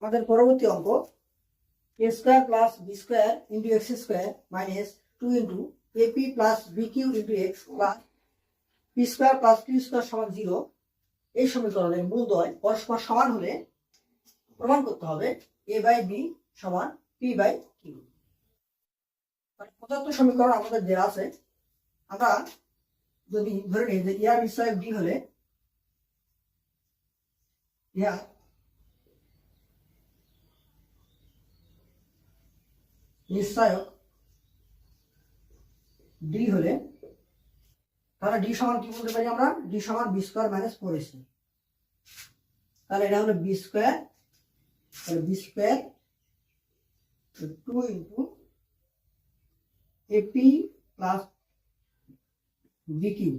আমাদের পরবর্তী অঙ্ক a square plus b square into x square minus 2 into ap plus B q into x plus p square plus Q square সমান 0 এই সমীকরণের মূলদ্বয় পরস্পর সমান হলে প্রমাণ করতে হবে a বাই বি সমান p বাই কিউ। প্রদত্ত সমীকরণ আমাদের দেওয়া আছে, আমরা যদি ধরে নিই যে ইয়ার নিশ্চয়ক ডি হলে ইয়ার নিশ্চয়ক ডি হলে তাহলে ডি সমান কি বলতে পারি আমরা? ডি সমান বি স্কয়ার মাইনাস 4ac। তাহলে এটা হলো বি স্কয়ার, তাহলে B square 2 into AP plus B Q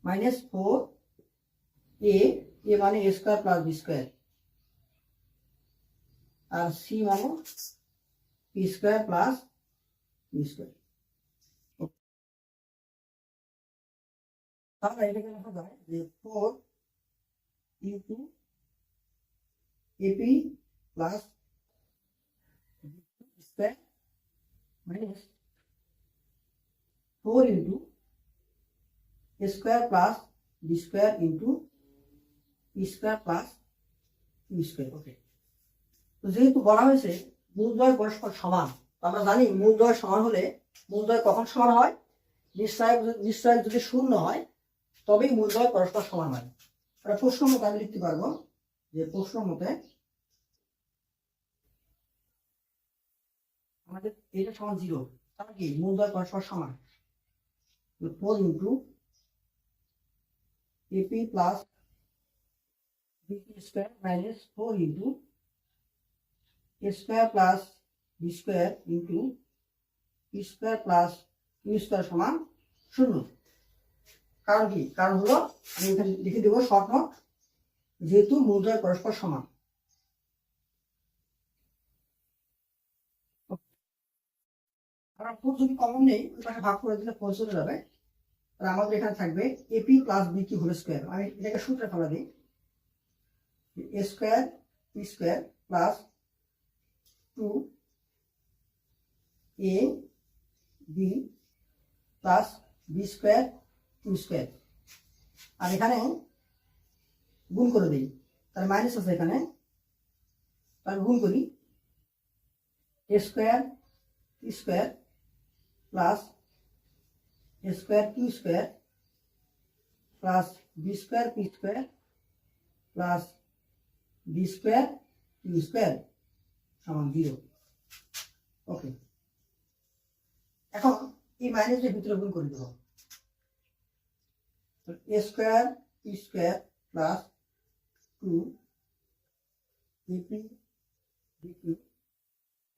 minus 4 A মানে A square plus B square আর সি মানে P square plus B square. তাহলে এটাকে লেখা যায় যে 4 into AP plus square minus 4 into A square plus B square into P square plus Q square. Okay, তো যেহেতু বলা হয়েছে মূলদ্বয় পরস্পর সমান, আমরা জানি মূলদ্বয় সমান হলে মূলদ্বয় কখন সমান হয়? নিশ্চয়ক যদি শূন্য হয় তবেই মূলদ্বয় পরস্পর সমান হয়। আমরা প্রশ্ন মতে আমি লিখতে পারবো যে প্রশ্ন মতে আমাদের এটা সমান 0, তাহলে কি মূলদ্বয় পরস্পর সমান। 4 into AP plus B square minus 4 into A square plus B square into P square plus Q square সমান 0। কারণ কি? কারণ হলো আমি এখানে লিখে দেবো শর্ট নোট, যেহেতু মূলদ্বয় পরস্পর সমান। যদি কমন নেই ওই পাশে ভাগ করে দিলে 4 চলে যাবে, তাহলে আমাদের এখানে থাকবে AP plus B Q whole square. আমি এটাকে সূত্রে ফেলা দিই, A square P square plus 2 A B plus B square Q square. আর এখানে গুণ করে দিই, তাহলে মাইনাস আছে এখানে, তাহলে গুণ করি A square P square plus A square Q square plus B square P square plus B square Q square সমান 0। ওকে, এখন এই মাইনাসের ভিতরে গুণ করে দেব, A square P square plus 2 AP B Q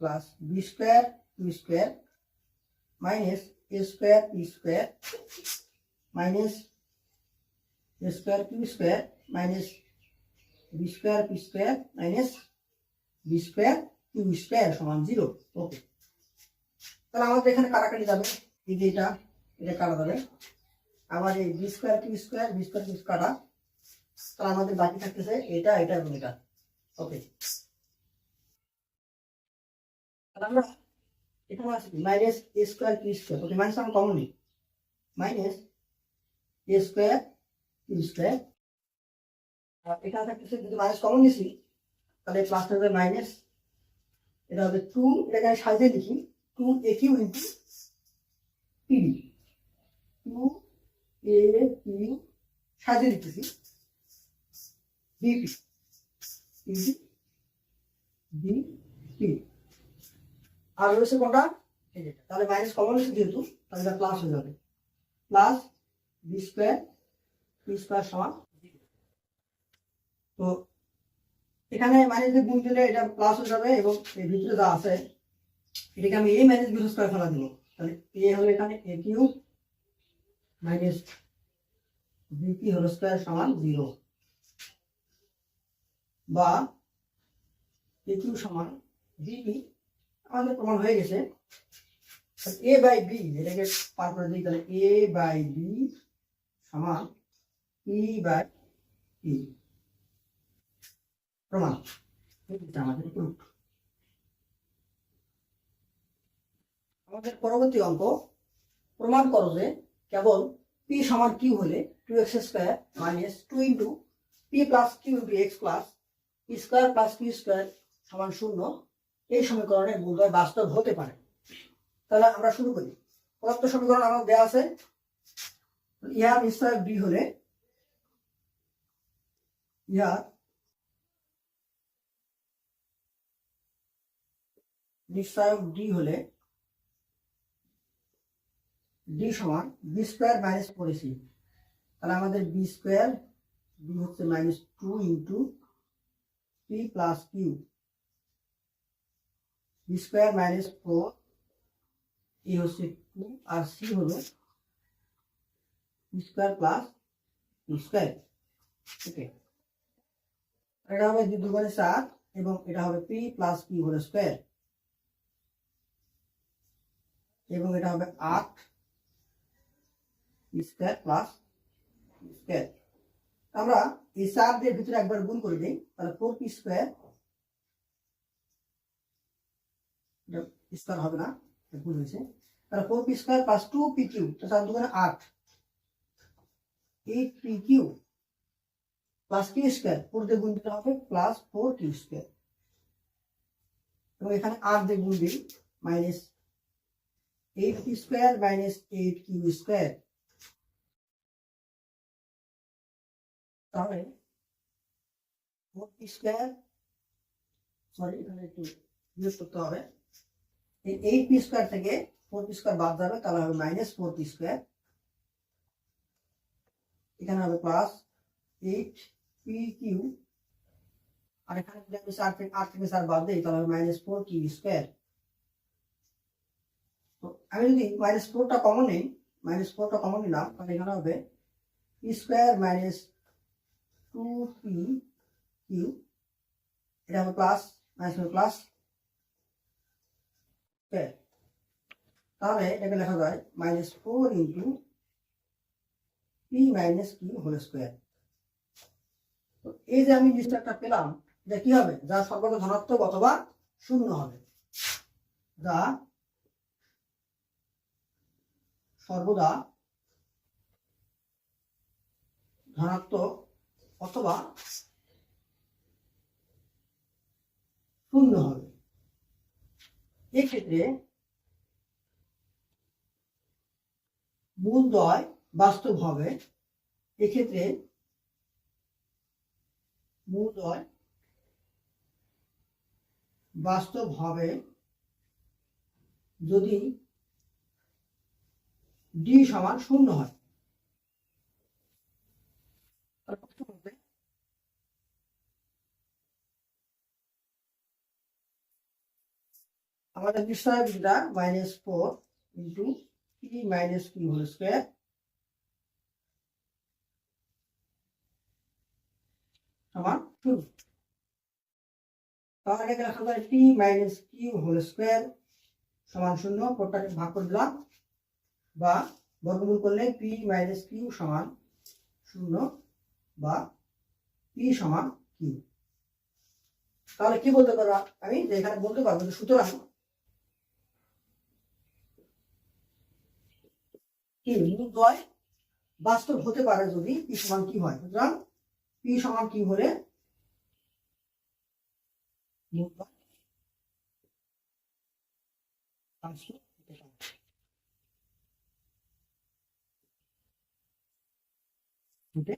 plus B square Q square minus A square P square minus A square Q square minus B square P square minus B square Q square সমান 0। ওকে, তাহলে আমাদের এখানে কাটাকাটি যাবে, এই যে এটা কাটা যাবে, আবার এই বি স্কয়ার কিউ স্কয়ার কাটা, তাহলে আমাদের বাকি থাকতেছে এটা এবং এটা। ওকে, তাহলে আমরা এখানে আছে minus A square Q square. Okay, minus আমরা কমন নিই, minus A square Q square. আর এখানে থাকতেছে যদি মাইনাস কমন নিছি তাহলে প্লাস থাকবে মাইনাস, এটা হবে 2, এটাকে আমি সাজিয়ে লিখি 2 এ কিউ ইন্টু পিডি, 2 এ কিউ সাজিয়ে লিখতেছি বিপি ইন্টু বিপি। আর রয়েছে কোনটা? এই যেটা, তাহলে মাইনাস কমন হচ্ছে যেহেতু তাহলে এটা প্লাস হয়ে যাবে, plus B square P square সমান 0। তো এখানে মাইনাস দিয়ে গুণ দিলে এটা প্লাস হয়ে যাবে এবং এর ভিতরে যা আছে এটাকে আমি এ মাইনাস বি স্কয়ার ফেলা দেবো, তাহলে এ হলো এখানে A Q minus BP whole square সমান 0, বা এ কিউ সমান বিপি। আমাদের প্রমাণ হয়ে গেছে এ বাই বি, এটাকে পার করে দিই, তাহলে এ বাই বি সমান পি বাই পি। প্রমাণ। আমাদের প্রুফ। আমাদের পরবর্তী অঙ্ক, প্রমাণ করো যে কেবল পি সমান কিউ হলে 2x square minus 2 into P plus q into x plus p square plus Q square সমান 0 এই সমীকরণের মূলদ্বয় বাস্তব হতে পারে। তাহলে আমরা শুরু করি। প্রদত্ত সমীকরণ আমাদের দেওয়া আছে, ইহার নিশ্চয়ক ডি হলে ডি সমান বি স্কোয়ার মাইনাস 4ac। তাহলে আমাদের বি স্কোয়ার, বি হচ্ছে minus 2 into P plus Q, B square minus 4, A হচ্ছে 2 আর সি হলো B square plus Q square. Okay, এটা হবে 2 দুগুণে 4 এবং এটা হবে P plus Q whole square এবং এটা হবে 8 P square plus Q square. আমরা এই 4 দিয়ে ভিতরে একবার গুণ করে দিই, তাহলে 4 পি স্কোয়ার, স্কোয়ার হবে না, ভুল হয়েছে। তাহলে 4 p square plus 2 p q, তো 4 দুগুণে 8 p q plus Q square, 4 দিয়ে গুণ দিতে হবে প্লাস 4 কিউ স্কোয়ার এবং এখানে 8 দিয়ে গুণ দিই minus 8 P square minus 8 q square. তাহলে 4 পি স্কোয়ার, সরি এখানে একটু বিয়োগ করতে হবে, এই 8 পি স্কোয়ার থেকে 4 পি স্কোয়ার বাদ যাবে, তাহলে হবে মাইনাস 4 পি স্কোয়ার, এখানে হবে প্লাস 8 পি কিউ, আর এখানে যদি আমি 8 থেকে 4 বাদ দিই তাহলে হবে মাইনাস 4 কিউ স্কোয়ার। তো আমি যদি মাইনাস 4টা কমন নিই, তাহলে এখানে হবে p square minus 2 p q, এটা হবে প্লাস মাইনাস প্লাস স্কোয়ার। তাহলে এটাকে লেখা যায় minus 4 into p minus q whole square. তো এই যে আমি জিনিসটা পেলাম, এটা কি হবে, যা সর্বদা ধনাত্মক অথবা শূন্য হবে, যা সর্বদা ধনাত্মক অথবা শূন্য হবে। এক্ষেত্রে মূলদ্বয় বাস্তব হবে, এক্ষেত্রে মূলদ্বয় বাস্তব হবে যদি ডি সমান 0 হয়। আমাদের নিশ্চয়তা minus 4 into p minus q whole square সমান 2। তাহলে এটাকে লেখা যায় p minus q whole square সমান 0, 4টাকে ভাগ করে দিলাম বা বর্গমূল করলে পি মাইনাস কিউ সমান 0 বা পি সমান কিউ। তাহলে কি বলতে পারবো আমি, যে এখানে বলতে পারবো যে সুতরাং কি মূলদ্বয় বাস্তব হতে পারে যদি পি সমান কি হয়। সুতরাং পি সমান কি হলে মূলদ্বয় বাস্তব হতে